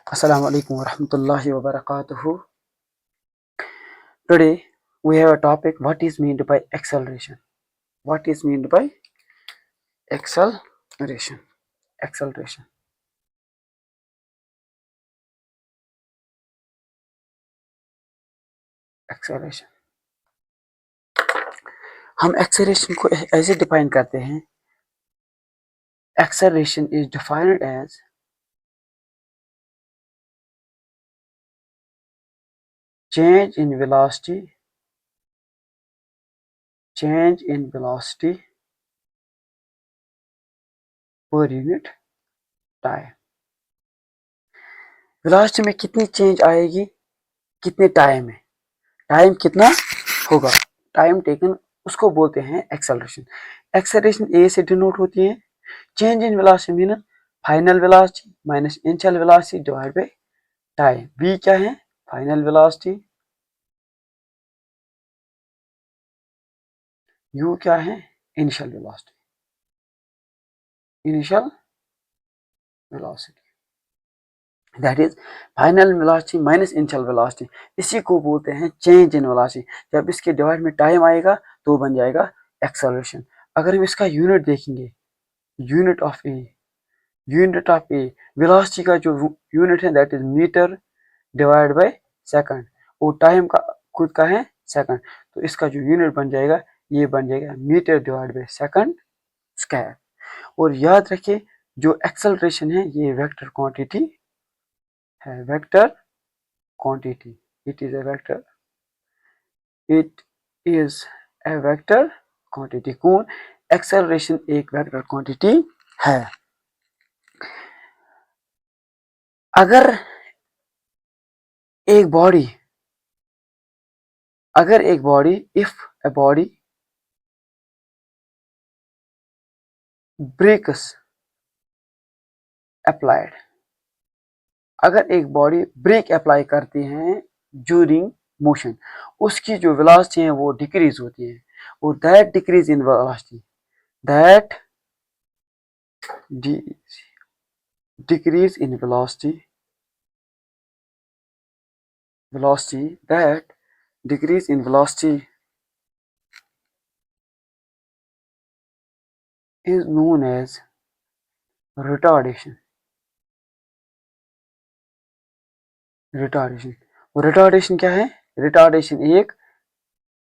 Assalamu alaikum warahmatullahi wabarakatuh. Today we have a topic, what is meant by acceleration. What is meant by acceleration? Acceleration. Acceleration. हम acceleration को ऐसे define करते हैं. Acceleration is defined as change in velocity per unit time. Velocity में कितनी change आएगी, कितने time में, टाइम कितना होगा, टाइम टेकन, उसको बोलते हैं एक्सेलरेशन. एक्सेलरेशन ए से डिनोट होती है. Change in velocity mean final velocity minus initial velocity divide by time. V क्या है, फाइनल वेलोसिटी, यू क्या है, initial velocity. Initial velocity that is final velocity minus initial velocity. इसी को बोलते हैं चेंज इन वेलोसिटी. जब इसके डिवाइड में टाइम आएगा तो बन जाएगा एक्सेलरेशन. अगर हम इसका यूनिट देखेंगे, यूनिट ऑफ ए वेलोसिटी का जो यूनिट है that is metre divide by second, और टाइम का खुद का है सेकंड. तो इसका जो यूनिट बन जाएगा, ये बन जाएगा metre divide by second square. और याद रखिए, जो एक्सेलरेशन है ये वेक्टर क्वांटिटी है. Vector quantity, it is a vector quantity. कौन, एक्सेलरेशन एक वेक्टर क्वांटिटी है. अगर एक body if a body brakes applied, अगर एक बॉडी ब्रेक अप्लाई करती है ड्यूरिंग मोशन, उसकी जो वेलोसिटी है वो डिक्रीज होती है. और that decrease in velocity, that decrease in velocity that decrease in velocity is known as retardation. Retardation क्या है, रिटार्डेशन एक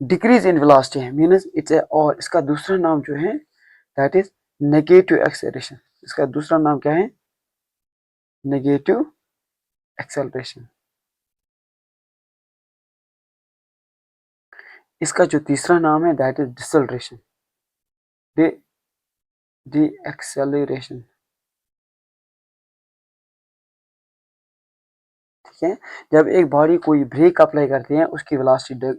डिक्रीज इन वेलोसिटी है, मीन्स इट्स ए, और इसका दूसरा नाम जो है दैट इज नेगेटिव एक्सेलरेशन. इसका दूसरा नाम क्या है, नेगेटिव एक्सेलरेशन. इसका जो तीसरा नाम है that is deceleration, D acceleration. ठीक है. जब एक बॉडी कोई ब्रेक अप्लाई करती है, उसकी वेलोसिटी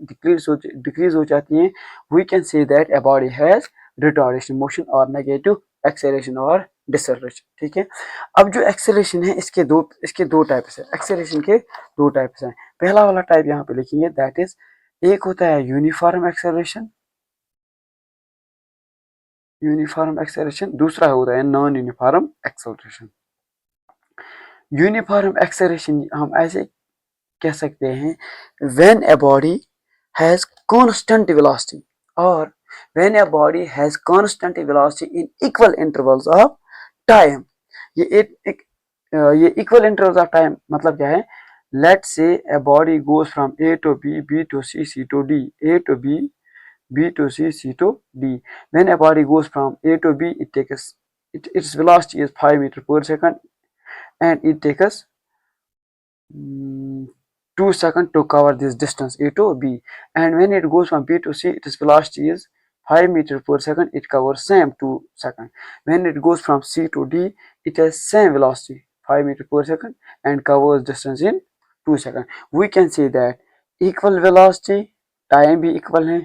डिक्रीज हो जाती है, we can say that a body has retardation motion और नेगेटिव एक्सेलरेशन और डिसेलरेशन. ठीक है. अब जो एक्सेलरेशन है इसके दो टाइप्स है. एक्सेलरेशन के दो टाइप्स हैं. पहला वाला टाइप यहाँ पे लिखेंगे, दैट इज, एक होता है यूनिफॉर्म एक्सेलरेशन, दूसरा होता है non uniform acceleration. Uniform acceleration हम ऐसे कह सकते हैं, when a body has constant velocity or when a body has constant velocity in equal intervals of time. ये equal intervals of time मतलब क्या है, let's say a body goes from A to B, B to C, C to D, A to B, B to C, C to D. When a body goes from A to B, its velocity is 5 meter per second, and it takes 2 seconds to cover this distance A to B. And when it goes from B to C, its velocity is 5 meters per second. It covers same 2 seconds. When it goes from C to D, it has same velocity 5 meters per second and covers distance in 2 seconds. We can say that equal velocity, time भी equal है,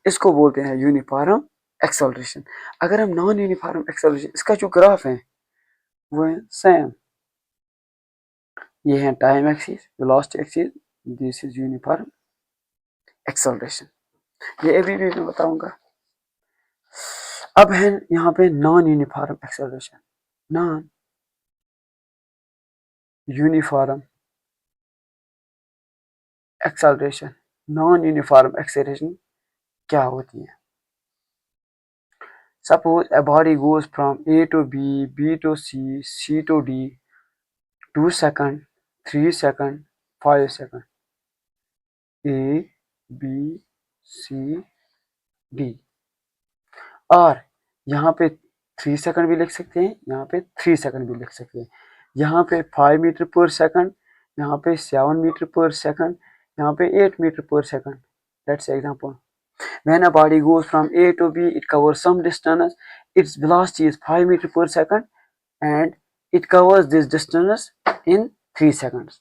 इसको बोलते हैं uniform acceleration. अगर हम non uniform acceleration, इसका जो graph है वो है सेम, ये है time axis, velocity axis, this is uniform acceleration. ये अभी भी मैं बताऊंगा. अब है यहाँ पे non uniform acceleration. Non uniform acceleration, non uniform acceleration क्या होती है? Suppose a body goes from A to B, B to C, C to D, 2 second, 3 second, 5 second, A, B, C, D, और यहाँ पे 3 सेकंड भी लिख सकते हैं, यहाँ पे 3 सेकंड भी लिख सकते हैं, यहाँ पे 5 मीटर पर सेकंड, यहाँ पे 7 मीटर पर सेकंड, यहाँ पे 8 मीटर पर second. Let's say example. When a body goes from A to B, it covers some distance. Its velocity is 5 meter per second, and it covers this distance in 3 seconds.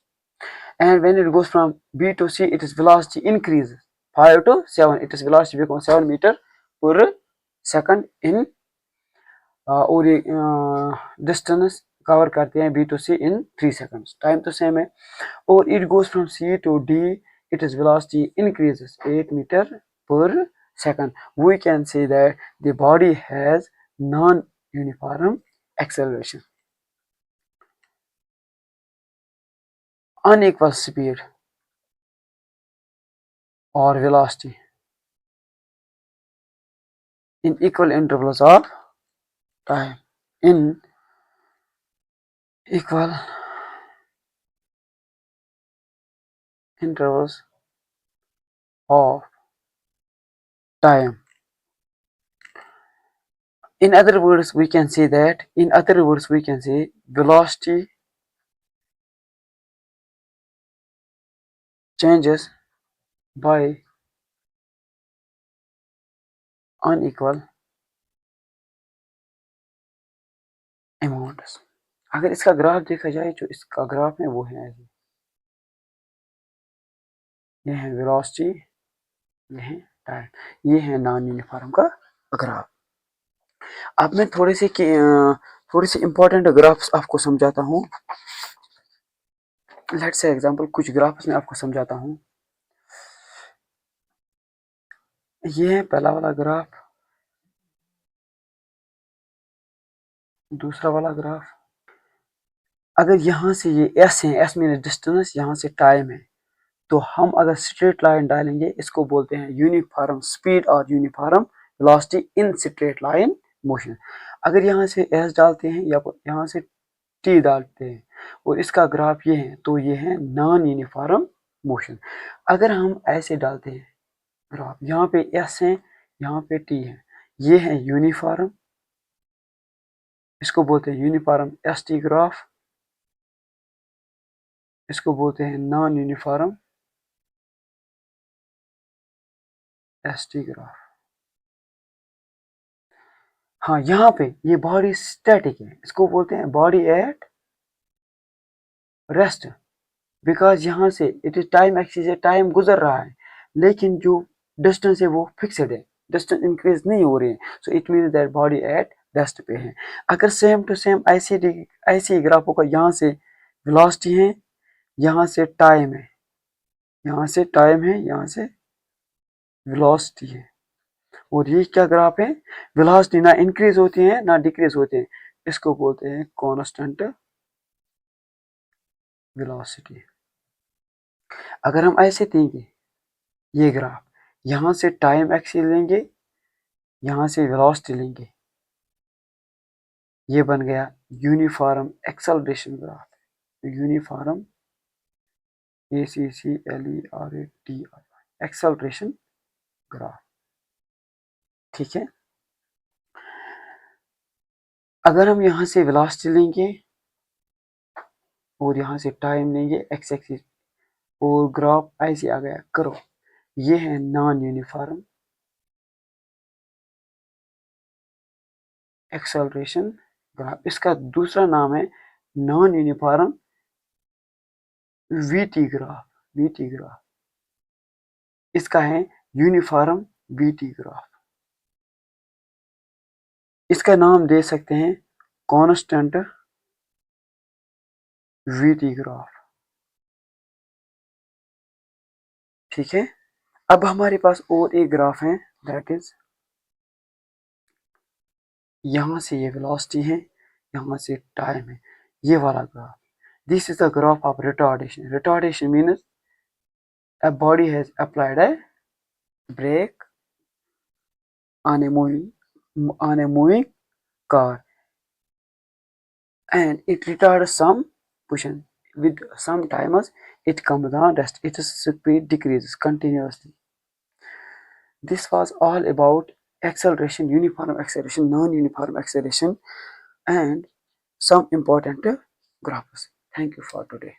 And when it goes from B to C, its velocity increases 5 to 7. Its velocity becomes 7 meter per second in और ये distance cover करते हैं B to C in 3 seconds. Time तो same है. और it goes from C to D, it is velocity increases 8 meter per second. We can say that the body has non-uniform acceleration. Unequal speed or velocity in equal intervals of time. In equal intervals of time. In other words, we can say velocity changes by unequal amounts. अगर इसका graph देखा जाए, जो इसका graph है वो है ऐसे, ये है वेलोसिटी, ये है टाइम, ये है नॉन यूनिफॉर्म का ग्राफ. अब मैं थोड़े से इंपॉर्टेंट ग्राफ्स आपको समझाता हूँ. लेट्स से एग्जांपल, कुछ ग्राफ्स मैं आपको समझाता हूँ. ये है पहला वाला ग्राफ, दूसरा वाला ग्राफ. अगर यहाँ से ये एस है, एस मीन डिस्टेंस, यहाँ से टाइम है, तो हम अगर स्ट्रेट लाइन डालेंगे, इसको बोलते हैं यूनिफॉर्म स्पीड और uniform velocity in straight line motion. अगर यहाँ से एस डालते हैं या यहाँ से टी डालते हैं और इसका ग्राफ ये है, तो ये है नॉन यूनिफॉर्म मोशन. अगर हम ऐसे डालते हैं ग्राफ, यहाँ पे एस है, यहाँ पे टी है, ये है यूनिफॉर्म, इसको बोलते हैं यूनिफॉर्म एस टी ग्राफ, इसको बोलते हैं non uniform S T graph. हाँ, यहाँ पे ये बॉडी स्टैटिक है, इसको बोलते हैं बॉडी एट रेस्ट, बिकॉज यहाँ से इट इज टाइम एक्सिस है, टाइम गुजर रहा है, लेकिन जो डिस्टेंस है वो फिक्सड है, डिस्टेंस इंक्रीज नहीं हो रही है. So it mean that body at rest पे है. अगर सेम टू सेम ऐसे ग्राफ होगा, यहाँ से वेलोसिटी है, यहाँ से टाइम है, यहाँ से टाइम है, यहाँ से वेलोसिटी है, और ये क्या ग्राफ है, वेलोसिटी ना इंक्रीज होती है ना डिक्रीज होती है, इसको बोलते हैं कांस्टेंट वेलोसिटी. अगर हम ऐसे देंगे ये ग्राफ, यहाँ से टाइम एक्सिस लेंगे, यहाँ से वेलोसिटी लेंगे, ये बन गया uniform acceleration graph. Uniform ACCLERATI acceleration graph. ठीक है. अगर हम यहाँ से वेलोसिटी लेंगे और यहाँ से टाइम लेंगे एक्स एक्सिस, और ग्राफ ऐसे आ गया करो, ये है नॉन यूनिफॉर्म एक्सेलरेशन ग्राफ. इसका दूसरा नाम है non uniform VT graph. VT graph, इसका है यूनिफॉर्म वीटी ग्राफ. इसका नाम दे सकते हैं कांस्टेंट वीटी ग्राफ. ठीक है. अब हमारे पास और एक ग्राफ है, दैट इज यहाँ से ये वेलोसिटी है, यहाँ से टाइम है, ये वाला graph. This is the graph of retardation. Retardation means a body has applied a brake on a moving car, and it retards some position. With some timers, it comes down, rest. Its speed decreases continuously. This was all about acceleration, uniform acceleration, non-uniform acceleration, and some important graphs. Thank you for today.